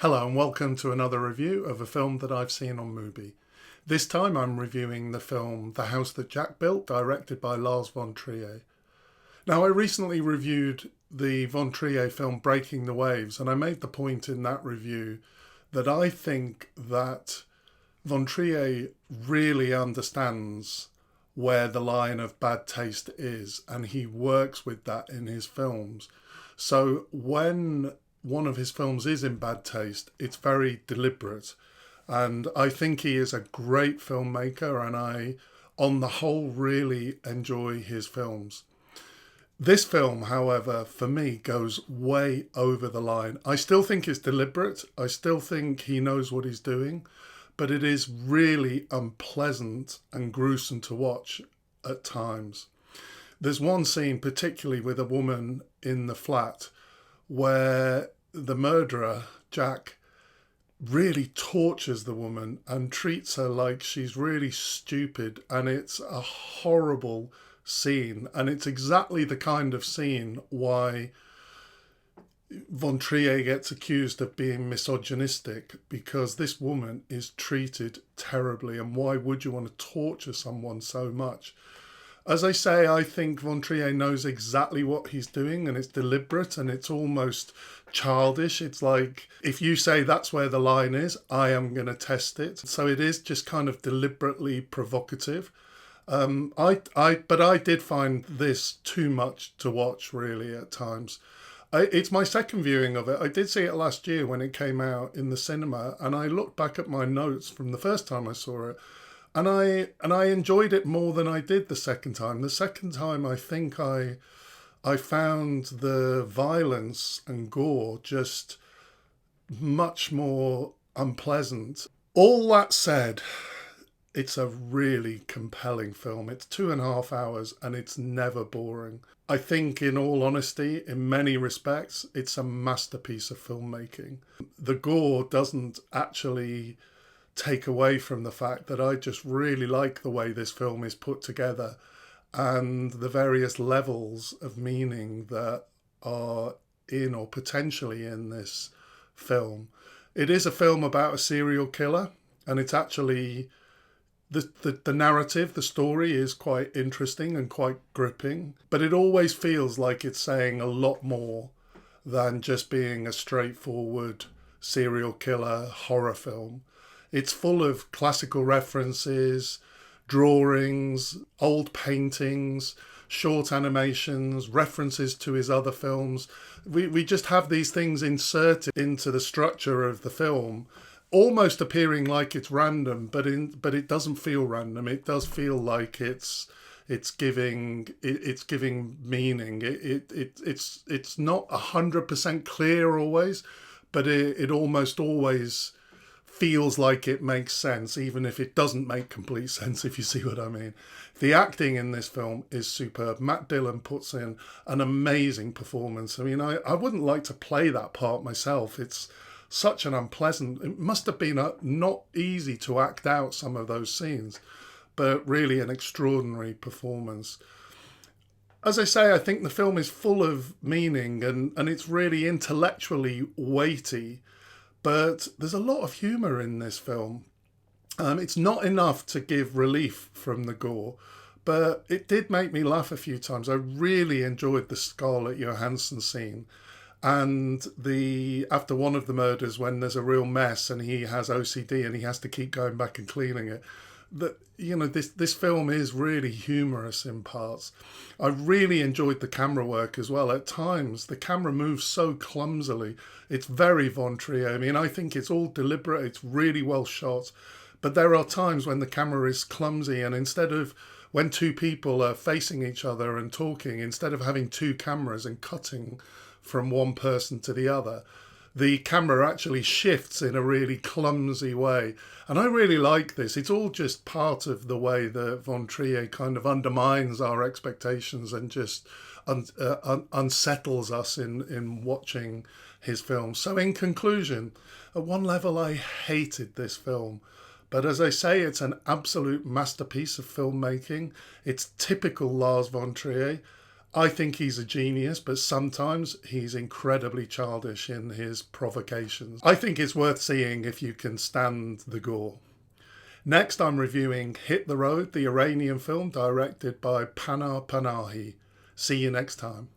Hello and welcome to another review of a film that I've seen on Mubi. This time I'm reviewing the film The House That Jack Built, directed by Lars von Trier. Now, I recently reviewed the von Trier film Breaking the Waves, and I made the point in that review that I think that von Trier really understands where the line of bad taste is, and he works with that in his films. So when one of his films is in bad taste, it's very deliberate. And I think he is a great filmmaker, and I, on the whole, really enjoy his films. This film, however, for me, goes way over the line. I still think it's deliberate. I still think he knows what he's doing, but it is really unpleasant and gruesome to watch at times. There's one scene, particularly with a woman in the flat, where the murderer, Jack, really tortures the woman and treats her like she's really stupid, and it's a horrible scene, and it's exactly the kind of scene why von Trier gets accused of being misogynistic, because this woman is treated terribly, and why would you want to torture someone so much? As I say, I think von Trier knows exactly what he's doing, and it's deliberate and it's almost childish. It's like, if you say that's where the line is, I am going to test it. So it is just kind of deliberately provocative. But I did find this too much to watch, really, at times. It's my second viewing of it. I did see it last year when it came out in the cinema, and I looked back at my notes from the first time I saw it, and I enjoyed it more than I did the second time. The second time, I think I found the violence and gore just much more unpleasant. All that said, it's a really compelling film. It's 2.5 hours and it's never boring. I think, in all honesty, in many respects, it's a masterpiece of filmmaking. The gore doesn't actually take away from the fact that I just really like the way this film is put together and the various levels of meaning that are in or potentially in this film. It is a film about a serial killer, and it's actually the narrative, the story is quite interesting and quite gripping, but it always feels like it's saying a lot more than just being a straightforward serial killer horror film. It's full of classical references, drawings, old paintings, short animations, references to his other films. We just have these things inserted into the structure of the film, almost appearing like it's random, but it doesn't feel random. It does feel like it's giving meaning. It's not 100% clear always, but it almost always feels like it makes sense, even if it doesn't make complete sense, if you see what I mean. The acting in this film is superb. Matt Dillon puts in an amazing performance. I mean, I wouldn't like to play that part myself. It's such an unpleasant... It must have been not easy to act out some of those scenes, but really an extraordinary performance. As I say, I think the film is full of meaning, and it's really intellectually weighty, but there's a lot of humour in this film. It's not enough to give relief from the gore, but it did make me laugh a few times. I really enjoyed the Scarlett Johansson scene, and after one of the murders, when there's a real mess and he has OCD and he has to keep going back and cleaning it. This film is really humorous in parts. I really enjoyed the camera work as well. At times, the camera moves so clumsily. It's very von Trier. I mean, I think it's all deliberate. It's really well shot. But there are times when the camera is clumsy, and when two people are facing each other and talking, instead of having two cameras and cutting from one person to the other, the camera actually shifts in a really clumsy way. And I really like this. It's all just part of the way that von Trier kind of undermines our expectations and just unsettles us in watching his films. So in conclusion, at one level, I hated this film. But as I say, it's an absolute masterpiece of filmmaking. It's typical Lars von Trier. I think he's a genius, but sometimes he's incredibly childish in his provocations. I think it's worth seeing if you can stand the gore. Next, I'm reviewing Hit the Road, the Iranian film directed by Panar Panahi. See you next time.